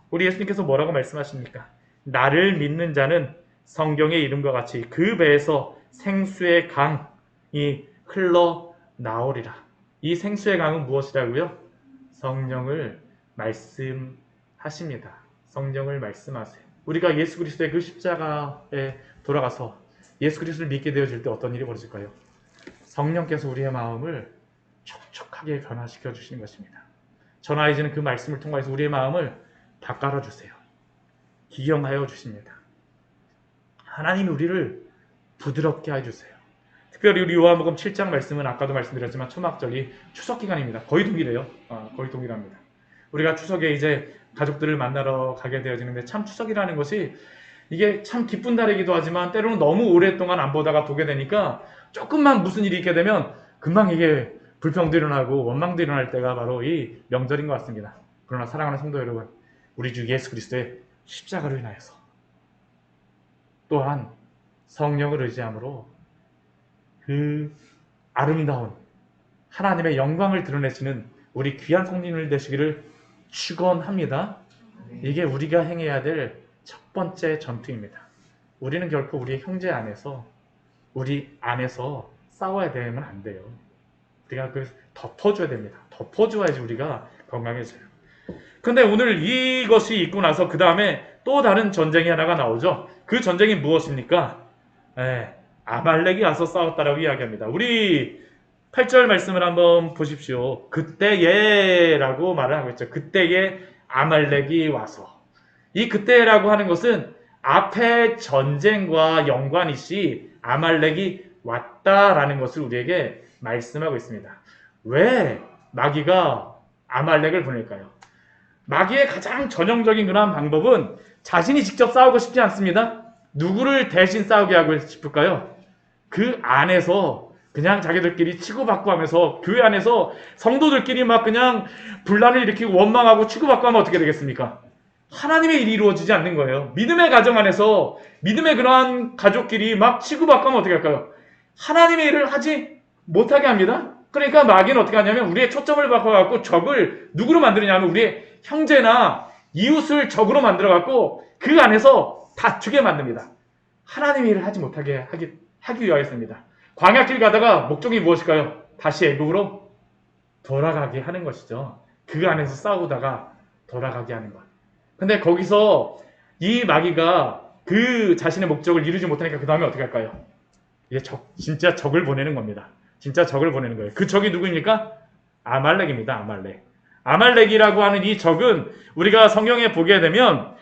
우리 예수님께서 뭐라고 말씀하십니까? 나를 믿는 자는 성경의 이름과 같이 그 배에서 생수의 강이 흘러나오리라. 이 생수의 강은 무엇이라고요? 성령을 말씀하십니다. 성령을 말씀하세요. 우리가 예수 그리스도의 그 십자가에 돌아가서 예수 그리스도를 믿게 되어질 때 어떤 일이 벌어질까요? 성령께서 우리의 마음을 촉촉하게 변화시켜 주시는 것입니다. 저나 이제는 그 말씀을 통해서 우리의 마음을 닦아 주세요. 기경하여 주십니다. 하나님이 우리를 부드럽게 해주세요. 특별히 우리 요한복음 7장 말씀은 아까도 말씀드렸지만 초막절이 추석 기간입니다. 거의 동일해요. 거의 동일합니다. 우리가 추석에 이제 가족들을 만나러 가게 되어지는데 참 추석이라는 것이 이게 참 기쁜 달이기도 하지만 때로는 너무 오랫동안 안 보다가 보게 되니까 조금만 무슨 일이 있게 되면 금방 이게 불평도 일어나고 원망도 일어날 때가 바로 이 명절인 것 같습니다. 그러나 사랑하는 성도 여러분, 우리 주 예수 그리스도의 십자가로 인하여서 또한 성령을 의지함으로 그 아름다운 하나님의 영광을 드러내시는 우리 귀한 성님을 되시기를 축원합니다. 이게 우리가 행해야 될 첫 번째 전투입니다. 우리는 결코 우리의 형제 안에서 우리 안에서 싸워야 되면 안 돼요. 우리가 그 덮어줘야 됩니다. 덮어줘야지 우리가 건강해져요. 근데 오늘 이것이 있고 나서 그 다음에 또 다른 전쟁이 하나가 나오죠. 그 전쟁이 무엇입니까? 아말렉이 와서 싸웠다라고 이야기합니다. 우리 8절 말씀을 한번 보십시오. 그때에라고 말을 하고 있죠. 그때에 아말렉이 와서. 이 그때라고 하는 것은 앞에 전쟁과 연관이시 아말렉이 왔다라는 것을 우리에게 말씀하고 있습니다. 왜 마귀가 아말렉을 보낼까요? 마귀의 가장 전형적인 그러한 방법은 자신이 직접 싸우고 싶지 않습니다. 누구를 대신 싸우게 하고 싶을까요? 그 안에서 그냥 자기들끼리 치고받고 하면서 교회 안에서 성도들끼리 막 그냥 분란을 일으키고 원망하고 치고받고 하면 어떻게 되겠습니까? 하나님의 일이 이루어지지 않는 거예요. 믿음의 가정 안에서 믿음의 그러한 가족끼리 막 치고받고 하면 어떻게 할까요? 하나님의 일을 하지 못하게 합니다. 그러니까 마귀는 어떻게 하냐면 우리의 초점을 바꿔갖고 적을 누구로 만드느냐면 우리의 형제나 이웃을 적으로 만들어갖고 그 안에서 다투게 만듭니다. 하나님의 일을 하지 못하게 하기 위하였습니다. 광야길 가다가 목적이 무엇일까요? 다시 애굽으로 돌아가게 하는 것이죠. 그 안에서 싸우다가 돌아가게 하는 것. 근데 거기서 이 마귀가 그 자신의 목적을 이루지 못하니까 그 다음에 어떻게 할까요? 이제 진짜 적을 보내는 겁니다. 진짜 적을 보내는 거예요. 그 적이 누구입니까? 아말렉입니다. 아말렉. 아말렉이라고 하는 이 적은 우리가 성경에 보게 되면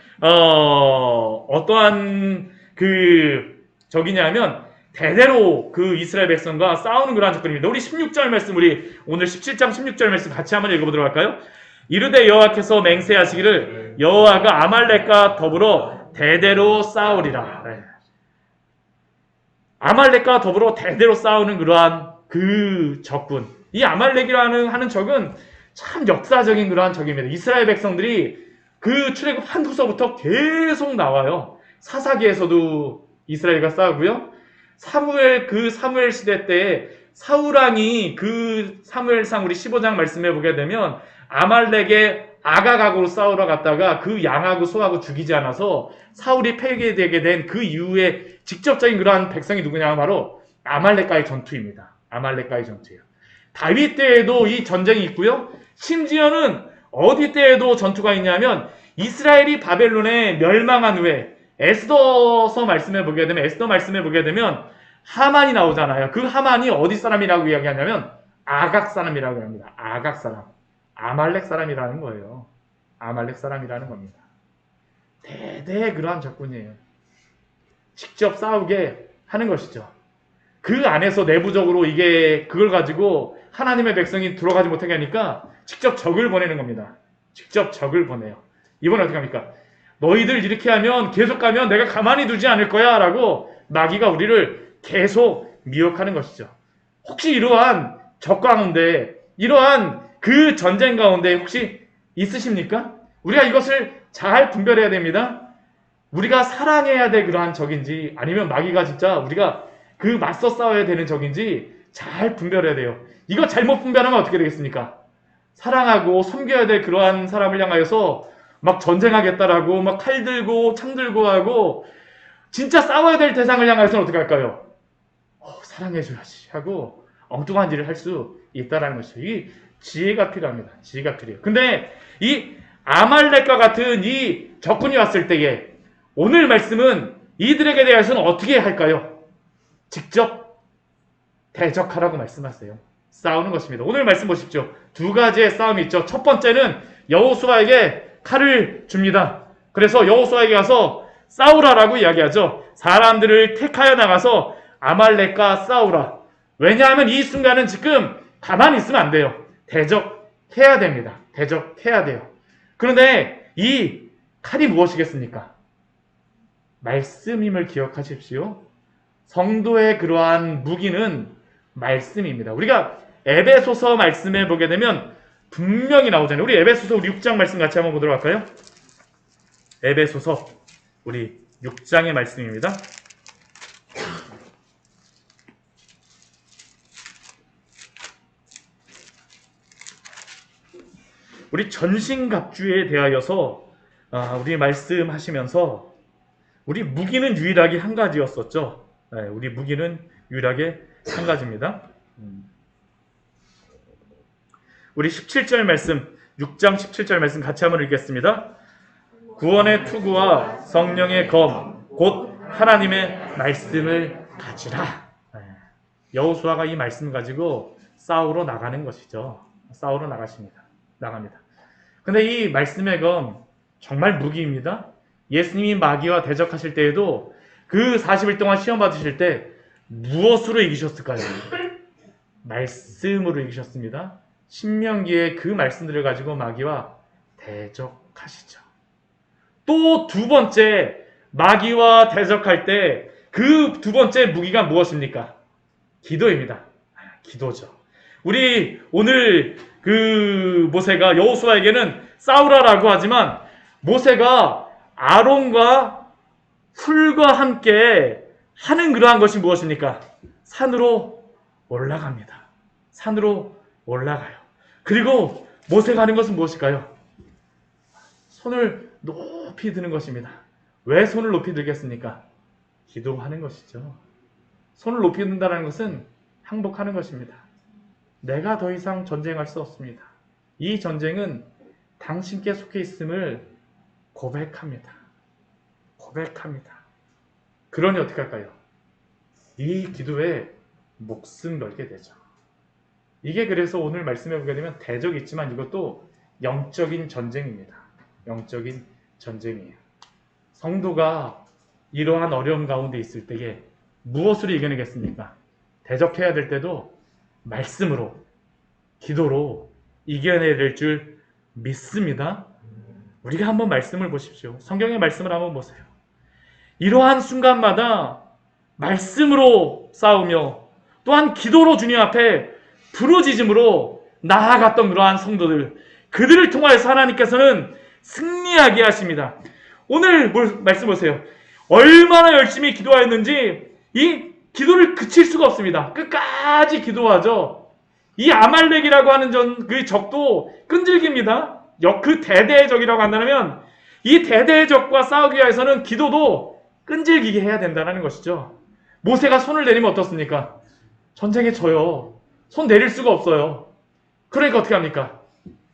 어떠한 그 적이냐면 대대로 그 이스라엘 백성과 싸우는 그러한 적들입니다. 우리 16절 말씀, 우리 오늘 17장 16절 말씀 같이 한번 읽어보도록 할까요? 이르되 여호와께서 맹세하시기를 여호와가 아말렉과 더불어 대대로 싸우리라. 아말렉과 더불어 대대로 싸우는 그러한 그 적군. 이 아말렉이라는 하는 적은 참 역사적인 그러한 적입니다. 이스라엘 백성들이 그 출애굽 한두서부터 계속 나와요. 사사기에서도 이스라엘과 싸우고요. 사무엘 시대 때 사울왕이 그 사무엘상 우리 15장 말씀해 보게 되면 아말렉의 아가각으로 싸우러 갔다가 그 양하고 소하고 죽이지 않아서 사울이 패배되게 된 그 이후에 직접적인 그러한 백성이 누구냐 바로 아말렉과의 전투입니다. 아말렉과의 전투예요. 다윗 때에도 이 전쟁이 있고요. 심지어는 어디 때에도 전투가 있냐면 이스라엘이 바벨론에 멸망한 후에 에스더 말씀해 보게 되면 하만이 나오잖아요. 그 하만이 어디 사람이라고 이야기하냐면 아각 사람이라고 합니다. 아각 사람. 아말렉 사람이라는 거예요. 아말렉 사람이라는 겁니다. 대대 그러한 적군이에요. 직접 싸우게 하는 것이죠. 그 안에서 내부적으로 이게 그걸 가지고 하나님의 백성이 들어가지 못하게 하니까 직접 적을 보내는 겁니다. 직접 적을 보내요. 이번에 어떻게 합니까? 너희들 이렇게 하면 계속 가면 내가 가만히 두지 않을 거야 라고 마귀가 우리를 계속 미혹하는 것이죠. 혹시 이러한 적 가운데 이러한 그 전쟁 가운데 혹시 있으십니까? 우리가 이것을 잘 분별해야 됩니다. 우리가 사랑해야 될 그러한 적인지 아니면 마귀가 진짜 우리가 그 맞서 싸워야 되는 적인지 잘 분별해야 돼요. 이거 잘못 분별하면 어떻게 되겠습니까? 사랑하고 섬겨야 될 그러한 사람을 향하여서 막 전쟁하겠다라고 막 칼 들고 창 들고 하고 진짜 싸워야 될 대상을 향하여서는 어떻게 할까요? 사랑해줘야지 하고 엉뚱한 일을 할 수 있다는 것이죠. 이 지혜가 필요합니다. 지혜가 필요해요. 근데 이 아말렉과 같은 이 적군이 왔을 때에 오늘 말씀은 이들에게 대해서는 어떻게 할까요? 직접 대적하라고 말씀하세요. 싸우는 것입니다. 오늘 말씀 보십시오. 두 가지의 싸움이 있죠. 첫 번째는 여호수아에게 칼을 줍니다. 그래서 여호수아에게 가서 싸우라라고 이야기하죠. 사람들을 택하여 나가서 아말렉과 싸우라. 왜냐하면 이 순간은 지금 가만히 있으면 안 돼요. 대적해야 됩니다. 대적해야 돼요. 그런데 이 칼이 무엇이겠습니까? 말씀임을 기억하십시오. 성도의 그러한 무기는 말씀입니다. 우리가 에베소서 말씀에 보게 되면 분명히 나오잖아요. 우리 에베소서 우리 6장 말씀 같이 한번 보도록 할까요? 에베소서 우리 6장의 말씀입니다. 우리 전신갑주에 대하여서 우리 말씀하시면서 우리 무기는 유일하게 한 가지였었죠. 네, 우리 무기는 유일하게 한 가지입니다. 우리 17절 말씀, 6장 17절 말씀 같이 한번 읽겠습니다. 구원의 투구와 성령의 검, 곧 하나님의 말씀을 가지라. 네, 여호수아가 이 말씀을 가지고 싸우러 나가는 것이죠. 싸우러 나갑니다. 근데 이 말씀의 검 정말 무기입니다. 예수님이 마귀와 대적하실 때에도 그 40일 동안 시험 받으실 때 무엇으로 이기셨을까요? 말씀으로 이기셨습니다. 신명기의 그 말씀들을 가지고 마귀와 대적하시죠. 또 두 번째 마귀와 대적할 때 그 두 번째 무기가 무엇입니까? 기도입니다. 기도죠. 우리 오늘 그 모세가 여호수아에게는 싸우라라고 하지만 모세가 아론과 풀과 함께 하는 그러한 것이 무엇입니까? 산으로 올라갑니다. 산으로 올라가요. 그리고 모세가 하는 것은 무엇일까요? 손을 높이 드는 것입니다. 왜 손을 높이 들겠습니까? 기도하는 것이죠. 손을 높이 든다는 것은 항복하는 것입니다. 내가 더 이상 전쟁할 수 없습니다. 이 전쟁은 당신께 속해 있음을 고백합니다. 그러니 어떻게 할까요? 이 기도에 목숨 걸게 되죠. 이게 그래서 오늘 말씀해 보게 되면 대적이 있지만 이것도 영적인 전쟁입니다. 영적인 전쟁이에요. 성도가 이러한 어려움 가운데 있을 때에 무엇으로 이겨내겠습니까? 대적해야 될 때도 말씀으로, 기도로 이겨내야 줄 믿습니다. 우리가 한번 말씀을 보십시오. 성경의 말씀을 한번 보세요. 이러한 순간마다 말씀으로 싸우며 또한 기도로 주님 앞에 부르짖음으로 나아갔던 그러한 성도들, 그들을 통하여서 하나님께서는 승리하게 하십니다. 오늘 말씀 보세요. 얼마나 열심히 기도하였는지 이 기도를 그칠 수가 없습니다. 끝까지 기도하죠. 이 아말렉이라고 하는 그 적도 끈질깁니다. 그 대대의 적이라고 한다면 이 대대의 적과 싸우기 위해서는 기도도 끈질기게 해야 된다는 것이죠. 모세가 손을 내리면 어떻습니까? 전쟁에 져요. 손 내릴 수가 없어요. 그러니까 어떻게 합니까?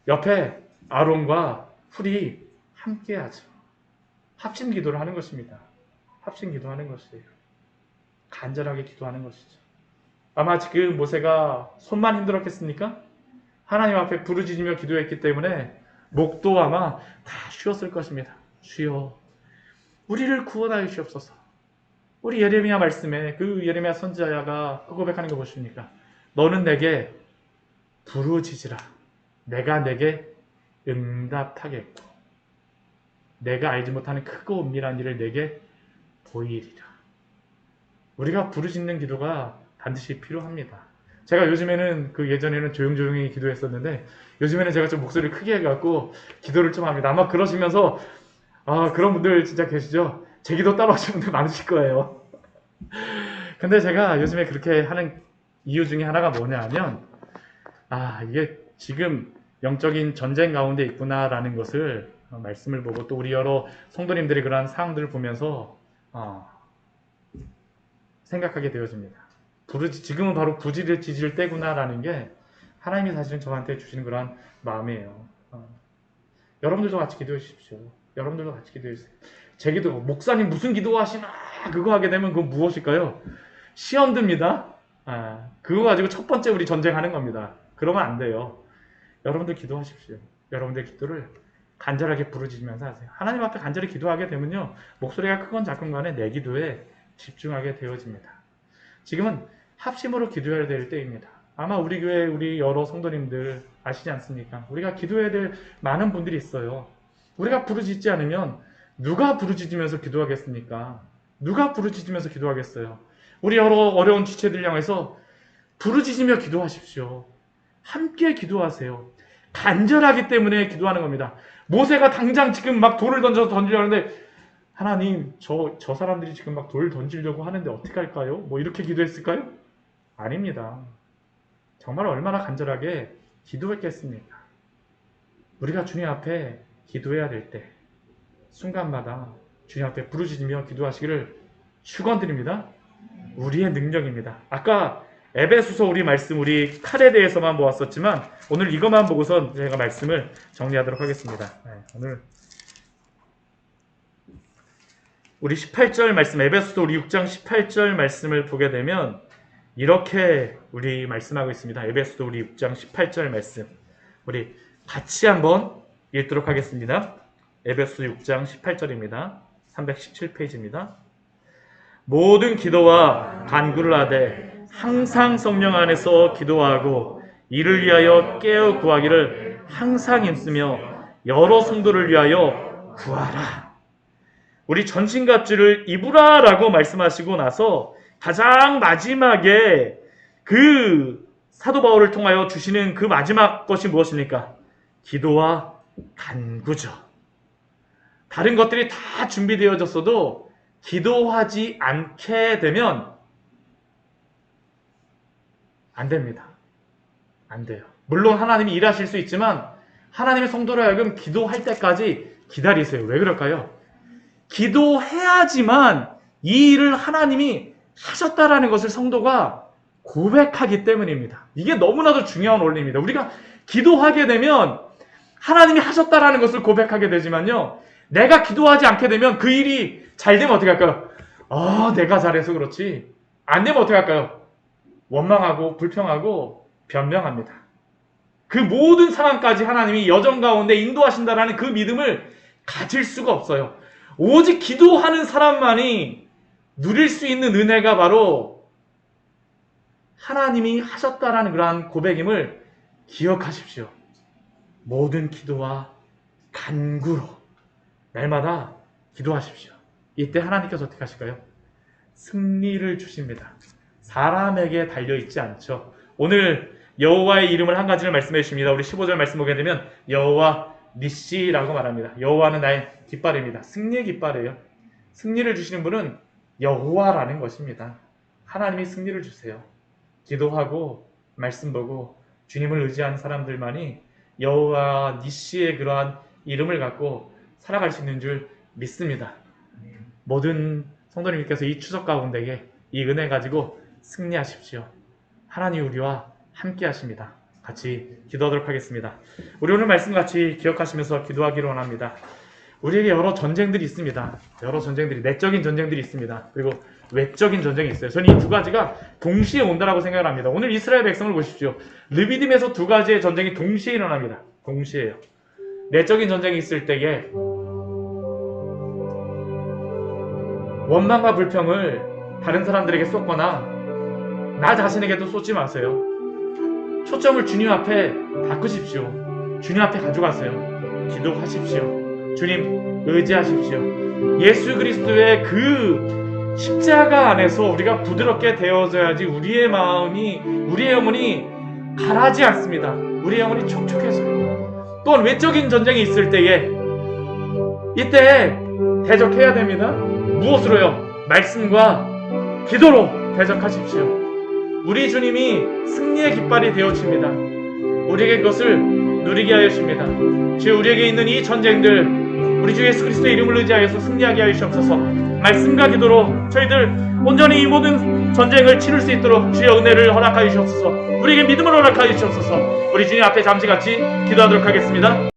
옆에 아론과 훌이 함께하죠. 합심 기도를 하는 것입니다. 합심 기도하는 것이에요. 간절하게 기도하는 것이죠. 아마 지금 모세가 손만 힘들었겠습니까? 하나님 앞에 부르짖으며 기도했기 때문에 목도 아마 다 쉬었을 것입니다. 주여, 우리를 구원하여 주옵소서. 우리 예레미야 말씀에 그 예레미야 선지자가 고백하는 거 보십니까? 너는 내게 부르짖으라. 내가 내게 응답하겠고 내가 알지 못하는 크고 은밀한 일을 내게 보이리라. 우리가 부르짖는 기도가 반드시 필요합니다. 제가 요즘에는 예전에는 조용조용히 기도했었는데 요즘에는 제가 좀 목소리를 크게 해갖고 기도를 좀 합니다. 아마 그러시면서 그런 분들 진짜 계시죠? 제 기도 따라하시는 분들 많으실 거예요. 근데 제가 요즘에 그렇게 하는 이유 중에 하나가 뭐냐면 이게 지금 영적인 전쟁 가운데 있구나라는 것을 말씀을 보고 또 우리 여러 성도님들이 그러한 상황들을 보면서 생각하게 되어집니다. 지금은 바로 부르짖을 때구나라는 게 하나님이 사실은 저한테 주시는 그러한 마음이에요. 여러분들도 같이 기도해 주십시오. 여러분들도 같이 기도해 주세요. 제 기도, 목사님 무슨 기도하시나 그거 하게 되면 그건 무엇일까요? 시험 듭니다. 그거 가지고 첫 번째 우리 전쟁하는 겁니다. 그러면 안 돼요. 여러분들 기도하십시오. 여러분들 기도를 간절하게 부르짖으면서 하세요. 하나님 앞에 간절히 기도하게 되면요, 목소리가 크건 작건 간에 내 기도에 집중하게 되어집니다. 지금은 합심으로 기도해야 될 때입니다. 아마 우리 교회 우리 여러 성도님들 아시지 않습니까? 우리가 기도해야 될 많은 분들이 있어요. 우리가 부르짖지 않으면 누가 부르짖으면서 기도하겠습니까? 누가 부르짖으면서 기도하겠어요? 우리 여러 어려운 지체들 향해서 부르짖으며 기도하십시오. 함께 기도하세요. 간절하기 때문에 기도하는 겁니다. 모세가 당장 지금 막 돌을 던지려고 하는데 하나님, 저 사람들이 지금 막 돌 던지려고 하는데 어떻게 할까요? 뭐 이렇게 기도했을까요? 아닙니다. 정말 얼마나 간절하게 기도했겠습니까? 우리가 주님 앞에 기도해야 될 때 순간마다 주님 앞에 부르짖으며 기도하시기를 축원드립니다. 우리의 능력입니다. 아까 에베소서 우리 말씀 우리 칼에 대해서만 보았었지만 오늘 이것만 보고선 제가 말씀을 정리하도록 하겠습니다. 오늘 우리 18절 말씀, 에베소서 우리 6장 18절 말씀을 보게 되면 이렇게 우리 말씀하고 있습니다. 에베소서 우리 6장 18절 말씀 우리 같이 한번 읽도록 하겠습니다. 에베소서 6장 18절입니다. 317페이지입니다. 모든 기도와 간구를 하되 항상 성령 안에서 기도하고 이를 위하여 깨어 구하기를 항상 힘쓰며 여러 성도를 위하여 구하라. 우리 전신갑주를 입으라 라고 말씀하시고 나서 가장 마지막에 그 사도 바울을 통하여 주시는 그 마지막 것이 무엇입니까? 기도와 간구죠. 다른 것들이 다 준비되어졌어도 기도하지 않게 되면 안 됩니다. 안 돼요. 물론 하나님이 일하실 수 있지만 하나님의 성도로 하여금 기도할 때까지 기다리세요. 왜 그럴까요? 기도해야지만 이 일을 하나님이 하셨다라는 것을 성도가 고백하기 때문입니다. 이게 너무나도 중요한 원리입니다. 우리가 기도하게 되면 하나님이 하셨다라는 것을 고백하게 되지만요, 내가 기도하지 않게 되면 그 일이 잘 되면 어떻게 할까요? 내가 잘해서 그렇지. 안 되면 어떻게 할까요? 원망하고 불평하고 변명합니다. 그 모든 상황까지 하나님이 여정 가운데 인도하신다라는 그 믿음을 가질 수가 없어요. 오직 기도하는 사람만이 누릴 수 있는 은혜가 바로 하나님이 하셨다라는 그러한 고백임을 기억하십시오. 모든 기도와 간구로 날마다 기도하십시오. 이때 하나님께서 어떻게 하실까요? 승리를 주십니다. 사람에게 달려있지 않죠. 오늘 여호와의 이름을 한 가지를 말씀해 주십니다. 우리 15절 말씀 보게 되면 여호와 니시라고 말합니다. 여호와는 나의 깃발입니다. 승리의 깃발이에요. 승리를 주시는 분은 여호와라는 것입니다. 하나님이 승리를 주세요. 기도하고 말씀 보고 주님을 의지한 사람들만이 여호와 니시의 그러한 이름을 갖고 살아갈 수 있는 줄 믿습니다. 모든 성도님께서 이 추석 가운데에 이 은혜 가지고 승리하십시오. 하나님 우리와 함께 하십니다. 같이 기도하도록 하겠습니다. 우리 오늘 말씀 같이 기억하시면서 기도하기를 원합니다. 우리에게 여러 전쟁들이 있습니다. 여러 전쟁들이, 내적인 전쟁들이 있습니다. 그리고 외적인 전쟁이 있어요. 저는 이 두 가지가 동시에 온다라고 생각을 합니다. 오늘 이스라엘 백성을 보십시오. 르비딤에서 두 가지의 전쟁이 동시에 일어납니다. 동시에요. 내적인 전쟁이 있을 때에 원망과 불평을 다른 사람들에게 쏟거나 나 자신에게도 쏟지 마세요. 초점을 주님 앞에 바꾸십시오. 주님 앞에 가져가세요. 기도하십시오. 주님 의지하십시오. 예수 그리스도의 그 십자가 안에서 우리가 부드럽게 되어져야지 우리의 마음이, 우리의 영혼이 가라지 않습니다. 우리의 영혼이 촉촉해져요. 또한 외적인 전쟁이 있을 때에 이때 대적해야 됩니다. 무엇으로요? 말씀과 기도로 대적하십시오. 우리 주님이 승리의 깃발이 되어집니다. 우리에게 그것을 누리게 하십니다. 주여, 우리에게 있는 이 전쟁들 우리 주 예수 그리스도의 이름을 의지하여서 승리하게 하시옵소서. 말씀과 기도로 저희들 온전히 이 모든 전쟁을 치를 수 있도록 주여 은혜를 허락하여 주옵소서. 우리에게 믿음을 허락하여 주옵소서. 우리 주님 앞에 잠시 같이 기도하도록 하겠습니다.